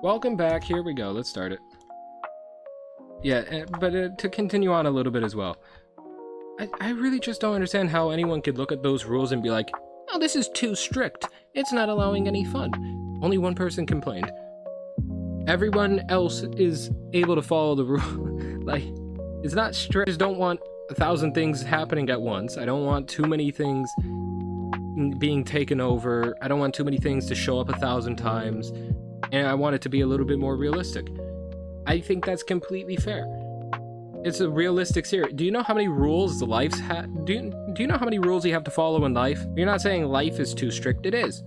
Welcome back. Here we go. Let's start it. Yeah, but to continue on a little bit as well. I really just don't understand how anyone could look at those rules and be like, oh, this is too strict. It's not allowing any fun. Only one person complained. Everyone else is able to follow the rule. Like, it's not strict. I just don't want 1,000 things happening at once. I don't want too many things being taken over. I don't want too many things to show up 1,000 times. And I want it to be a little bit more realistic. I think that's completely fair. It's a realistic series. Do you know how many rules life's do you know how many rules you have to follow in life? You're not saying life is too strict. It is.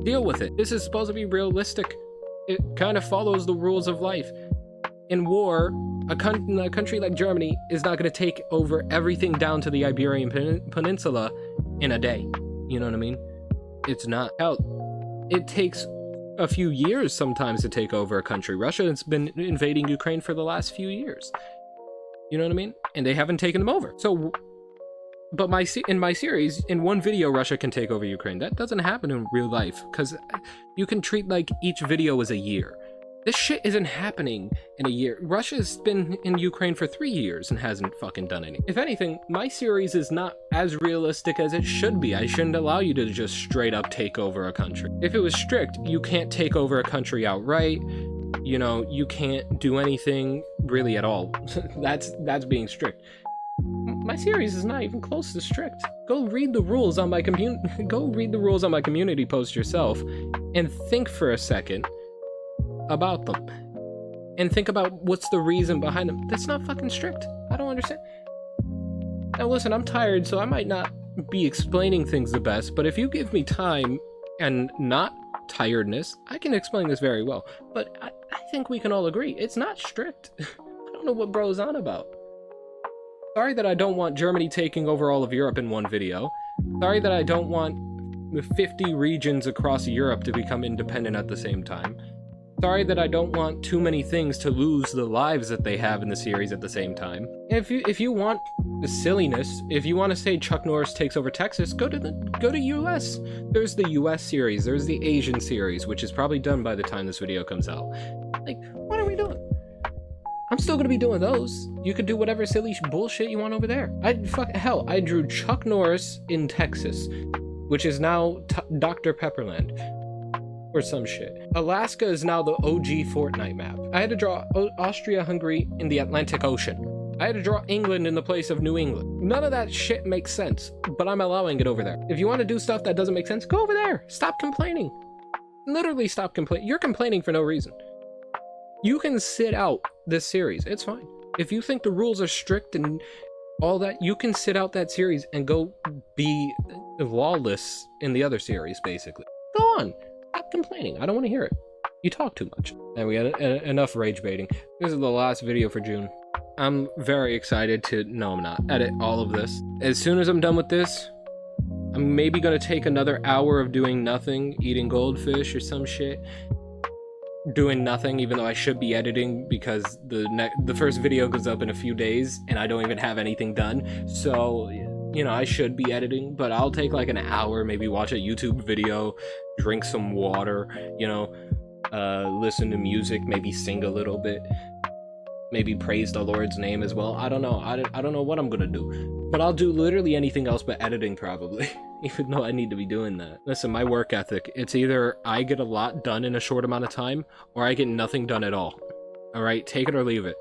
Deal with it. This is supposed to be realistic. It kind of follows the rules of life. In war, a country like Germany is not going to take over everything down to the Iberian Peninsula in a day. You know what I mean? It's not. Hell, it takes a few years sometimes to take over a country. Russia has been invading Ukraine for the last few years. You know what I mean? And they haven't taken them over. So, but in my series, in one video, Russia can take over Ukraine. That doesn't happen in real life, because you can treat like each video as a year. This shit isn't happening in a year. Russia's been in Ukraine for 3 years and hasn't fucking done anything. If anything, my series is not as realistic as it should be. I shouldn't allow you to just straight up take over a country. If it was strict, you can't take over a country outright. You know, you can't do anything really at all. That's being strict. My series is not even close to strict. Go read the rules on my community post yourself and think for a second about them. And think about what's the reason behind them. That's not fucking strict. I don't understand. Now listen, I'm tired, so I might not be explaining things the best, but if you give me time and not tiredness, I can explain this very well. But I think we can all agree, it's not strict. I don't know what bro's on about. Sorry that I don't want Germany taking over all of Europe in one video. Sorry that I don't want the 50 regions across Europe to become independent at the same time. Sorry that I don't want too many things to lose the lives that they have in the series at the same time. If you want the silliness, if you want to say Chuck Norris takes over Texas, go to US. There's the US series, there's the Asian series, which is probably done by the time this video comes out. Like, what are we doing? I'm still gonna be doing those. You could do whatever silly bullshit you want over there. Hell, I drew Chuck Norris in Texas, which is now Dr. Pepperland. Or some shit. Alaska is now the OG Fortnite map. I had to draw Austria-Hungary in the Atlantic Ocean. I had to draw England in the place of New England. None of that shit makes sense, but I'm allowing it over there. If you want to do stuff that doesn't make sense, go over there. Stop complaining. Literally stop complaining. You're complaining for no reason. You can sit out this series. It's fine. If you think the rules are strict and all that, you can sit out that series and go be lawless in the other series, basically. Go on. Stop complaining. I don't want to hear it. You talk too much. And we had enough rage baiting. This is the last video for June. I'm very excited to, no I'm not, edit all of this. As soon as I'm done with this, I'm maybe going to take another hour of doing nothing, eating goldfish or some shit. Doing nothing, even though I should be editing, because the first video goes up in a few days and I don't even have anything done. So, you know, I should be editing, but I'll take like an hour, maybe watch a YouTube video, drink some water, you know, listen to music, maybe sing a little bit, maybe praise the Lord's name as well. I don't know. I don't know what I'm gonna do, but I'll do literally anything else but editing probably, even though I need to be doing that. Listen, my work ethic, it's either I get a lot done in a short amount of time or I get nothing done at all. All right, take it or leave it.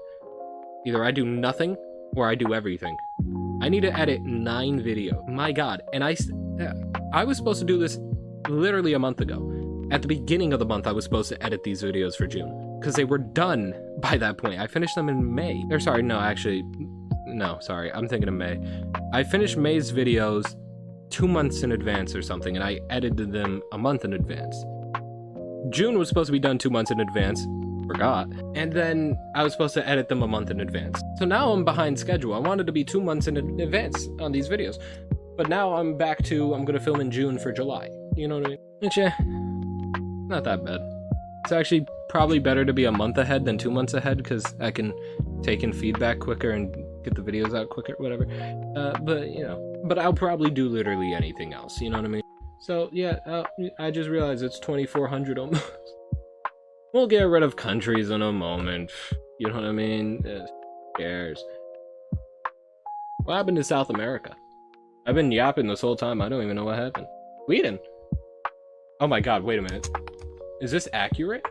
Either I do nothing or I do everything. I need to edit 9 videos. My God. And I was supposed to do this literally a month ago. At the beginning of the month, I was supposed to edit these videos for June, because they were done by that point. I finished them in May. Or sorry, no, actually, no, sorry. I'm thinking of May. I finished May's videos 2 months in advance or something, and I edited them a month in advance. June was supposed to be done 2 months in advance. Forgot. And then I was supposed to edit them a month in advance. So now I'm behind schedule. I wanted to be 2 months in advance on these videos. But now I'm back to, I'm gonna film in June for July. You know what I mean? Which, not that bad. It's actually probably better to be a month ahead than 2 months ahead, because I can take in feedback quicker and get the videos out quicker, whatever. But, you know, but I'll probably do literally anything else, you know what I mean? So, yeah, I just realized it's 2400 almost. We'll get rid of countries in a moment. You know what I mean? Who cares? What happened to South America? I've been yapping this whole time. I don't even know what happened. Sweden. Oh my god, wait a minute. Is this accurate?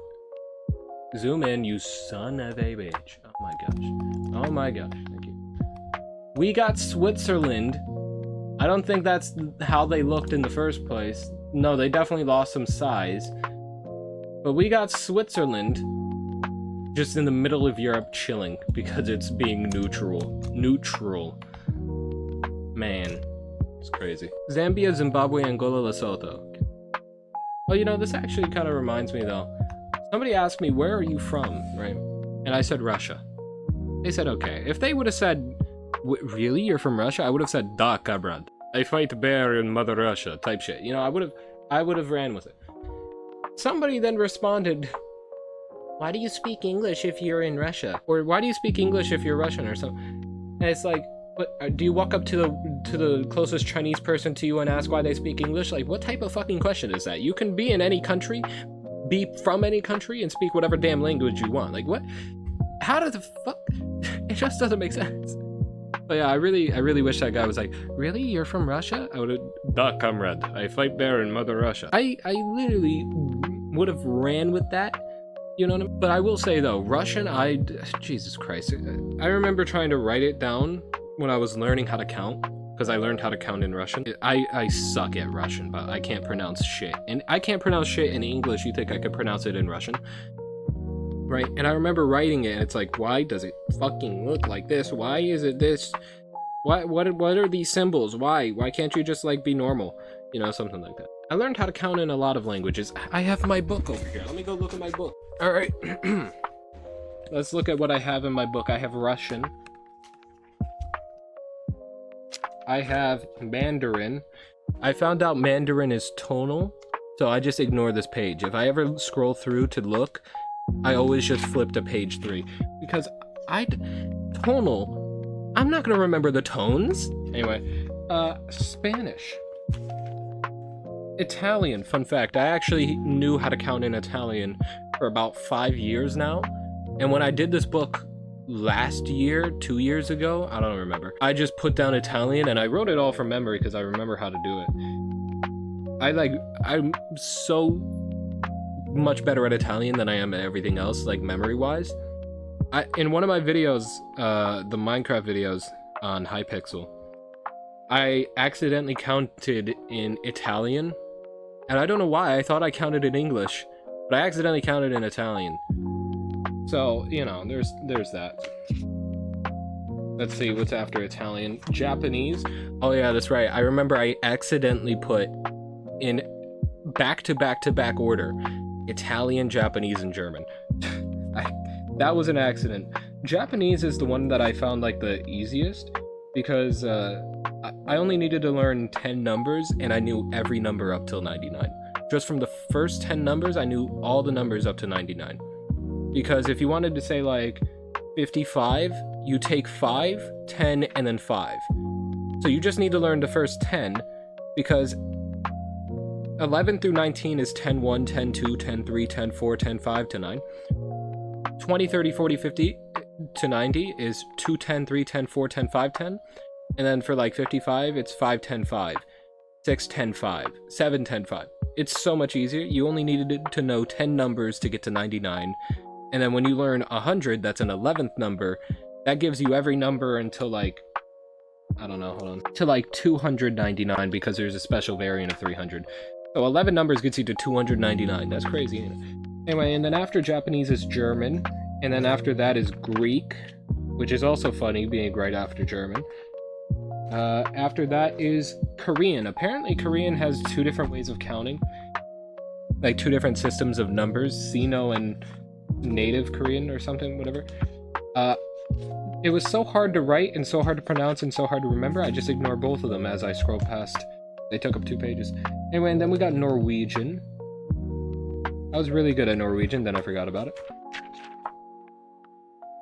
Zoom in, you son of a bitch. Oh my gosh. Oh my gosh. Thank you. We got Switzerland. I don't think that's how they looked in the first place. No, they definitely lost some size. But we got Switzerland just in the middle of Europe chilling because it's being neutral. Neutral. Man, it's crazy. Zambia, Zimbabwe, Angola, Lesotho. Well, you know, this actually kind of reminds me though. Somebody asked me, where are you from, right? And I said Russia. They said, okay. If they would have said, really, you're from Russia? I would have said, da, kabrad. I fight bear in Mother Russia, type shit. You know, I would have ran with it. Somebody then responded, why do you speak English if you're in Russia? Or why do you speak English if you're Russian or something? And it's like, what, do you walk up to the closest Chinese person to you and ask why they speak English? Like, what type of fucking question is that? You can be in any country, be from any country, and speak whatever damn language you want. Like, what? How does the fuck? It just doesn't make sense. But yeah, I really wish that guy was like, really? You're from Russia? I would have, da, comrade. I fight bear in Mother Russia. I literally would have ran with that. You know what I mean? But I will say though, Russian, Jesus Christ. I remember trying to write it down when I was learning how to count, because I learned how to count in Russian. I suck at Russian, but I can't pronounce shit. And I can't pronounce shit in English. You think I could pronounce it in Russian? Right? And I remember writing it, and it's like, why does it fucking look like this? Why is it this? What are these symbols? Why can't you just like be normal? You know, something like that. I learned how to count in a lot of languages. I have my book over here. Let me go look at my book. All right. Let's look at what I have in my book. I have Russian. I have Mandarin. I found out Mandarin is tonal, so I just ignore this page. If I ever scroll through to look, I always just flip to page 3 because tonal, I'm not gonna remember the tones. Anyway, Spanish. Italian, fun fact, I actually knew how to count in Italian for about 5 years now. And when I did this book last year, 2 years ago, I don't remember, I just put down Italian and I wrote it all from memory because I remember how to do it. I'm so much better at Italian than I am at everything else, like memory-wise. In one of my videos, the Minecraft videos on Hypixel, I accidentally counted in Italian, and I don't know why. I thought I counted in English, but I accidentally counted in Italian. So, you know, there's that. Let's see, what's after Italian? Japanese. Oh yeah, that's right. I remember I accidentally put in back-to-back-to-back order Italian, Japanese, and German. That was an accident. Japanese is the one that I found like the easiest because I only needed to learn 10 numbers and I knew every number up till 99. Just from the first 10 numbers, I knew all the numbers up to 99. Because if you wanted to say like 55, you take 5, 10, and then 5. So you just need to learn the first 10 because 11 through 19 is 10, 1, 10, 2, 10, 3, 10, 4, 10, 5 to 9. 20, 30, 40, 50 to 90 is 2, 10, 3, 10, 4, 10, 5, 10. And then for like 55, it's 5, 10, 5. 6, 10, 5. 7, 10, 5. It's so much easier. You only needed to know 10 numbers to get to 99. And then when you learn 100, that's an 11th number. That gives you every number until like, I don't know, hold on. To like 299 because there's a special variant of 300. So 11 numbers gets you to 299. That's crazy. Anyway, and then after Japanese is German. And then after that is Greek, which is also funny being right after German. After that is Korean. Apparently Korean has 2 different ways of counting. Like 2 different systems of numbers. Sino and native Korean or something, whatever. It was so hard to write and so hard to pronounce and so hard to remember, I just ignore both of them as I scroll past. They took up 2 pages. Anyway, and then we got Norwegian. I was really good at Norwegian, then I forgot about it.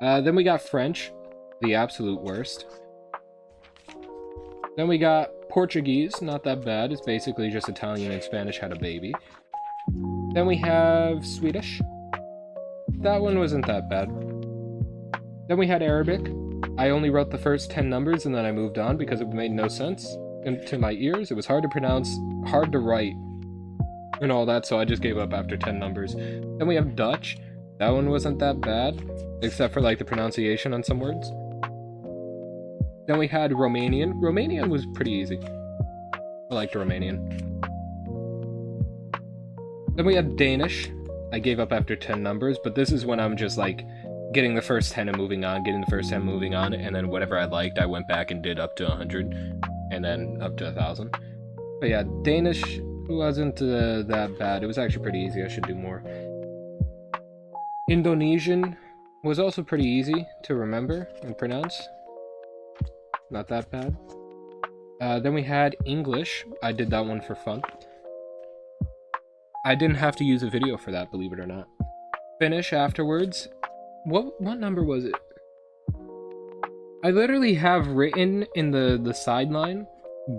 Then we got French, the absolute worst. Then we got Portuguese, not that bad. It's basically just Italian and Spanish had a baby. Then we have Swedish. That one wasn't that bad. Then we had Arabic. I only wrote the first 10 numbers and then I moved on because it made no sense to my ears. It was hard to pronounce, hard to write, and all that, so I just gave up after 10 numbers. Then we have Dutch. That one wasn't that bad, except for like the pronunciation on some words. Then we had Romanian. Romanian was pretty easy. I liked Romanian. Then we had Danish. I gave up after 10 numbers, but this is when I'm just like getting the first 10 and moving on, getting the first 10 moving on, and then whatever I liked, I went back and did up to 100, and then up to 1,000. But yeah, Danish wasn't that bad. It was actually pretty easy. I should do more. Indonesian was also pretty easy to remember and pronounce. Not that bad. Then we had English. I did that one for fun. I didn't have to use a video for that, believe it or not. Finnish afterwards. What number was it? I literally have written in the sideline,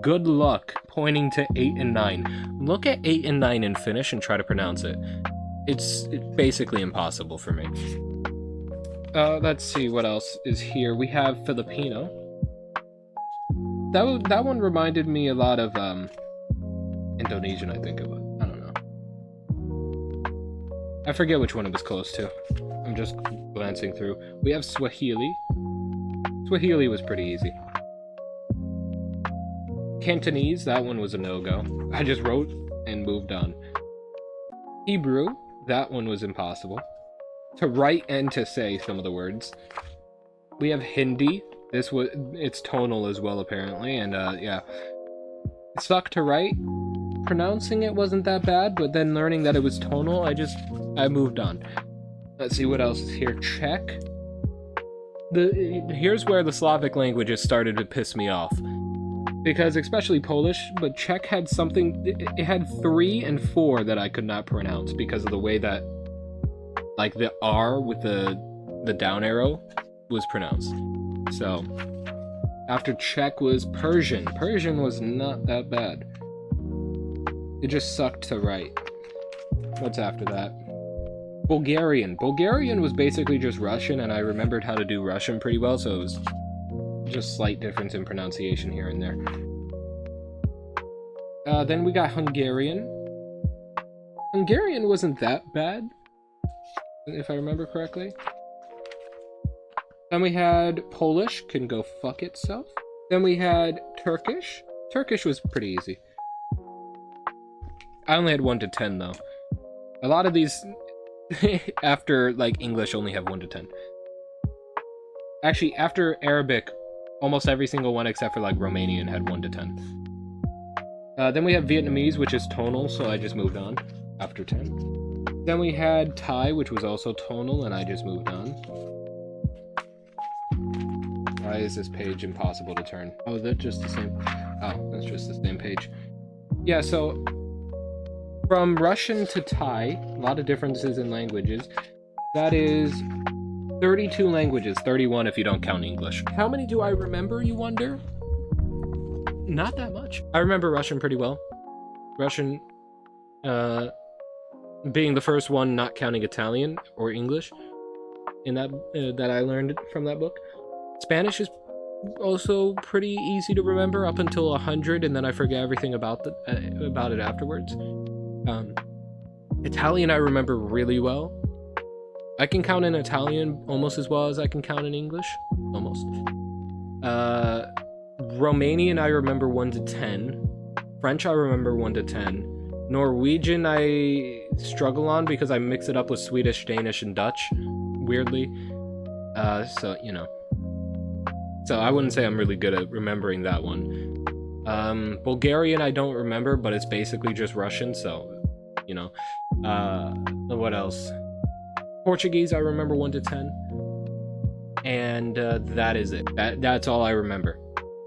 good luck, pointing to 8 and 9. Look at 8 and 9 in Finnish and try to pronounce it. It's basically impossible for me. Let's see what else is here. We have Filipino. That one reminded me a lot of Indonesian, I think it was. I don't know. I forget which one it was close to. I'm just glancing through. We have Swahili. Swahili was pretty easy. Cantonese, that one was a no-go. I just wrote and moved on. Hebrew, that one was impossible. To write and to say some of the words. We have Hindi. It's tonal as well, apparently, and yeah. It sucked to write. Pronouncing it wasn't that bad, but then learning that it was tonal, I moved on. Let's see what else is here. Czech. Here's where the Slavic languages started to piss me off. Because, especially Polish, but Czech had something, it had 3 and 4 that I could not pronounce because of the way that, like, the R with the down arrow was pronounced. So, after Czech was Persian. Persian was not that bad. It just sucked to write. What's after that? Bulgarian. Bulgarian was basically just Russian, and I remembered how to do Russian pretty well, so it was just slight difference in pronunciation here and there. Then we got Hungarian. Hungarian wasn't that bad, if I remember correctly. Then we had Polish, can go fuck itself. Then we had Turkish. Turkish was pretty easy. I only had 1 to 10 though. A lot of these after like English only have 1 to 10. Actually, after Arabic, almost every single one except for like Romanian had 1 to 10. Then we have Vietnamese, which is tonal, so I just moved on after 10. Then we had Thai, which was also tonal, and I just moved on. Why is this page impossible to turn? Oh, is that just the same? Oh, that's just the same page. Yeah, so from Russian to Thai, a lot of differences in languages. That is 32 languages, 31 if you don't count English. How many do I remember, you wonder? Not that much. I remember Russian pretty well. Russian, being the first one not counting Italian or English in that I learned from that book. Spanish is also pretty easy to remember up until 100, and then I forget everything about it afterwards. Italian I remember really well. I can count in Italian almost as well as I can count in English. Almost. Romanian I remember 1 to 10. French I remember 1 to 10. Norwegian I struggle on because I mix it up with Swedish, Danish, and Dutch, weirdly. So, you know. So I wouldn't say I'm really good at remembering that one. Bulgarian I don't remember, but it's basically just Russian, so, you know. What else? Portuguese I remember 1 to 10. And that is it. That's all I remember.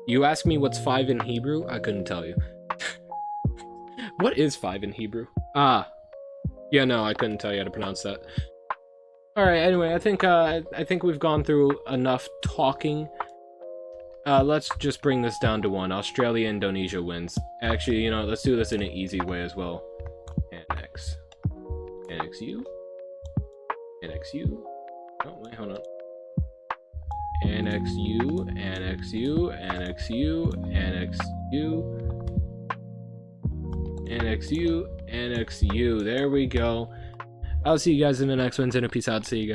You ask me what's 5 in Hebrew, I couldn't tell you. What is 5 in Hebrew? Ah. Yeah, no, I couldn't tell you how to pronounce that. Alright, anyway, I think we've gone through enough talking. Let's just bring this down to 1. Australia, Indonesia wins. Actually, you know, let's do this in an easy way as well. Annex U. Annex U. Oh, wait, hold on. Annex U, Annex U, Annex U, Annex U, Annex U, Annex U. There we go. I'll see you guys in the next one. And a peace out. See you guys.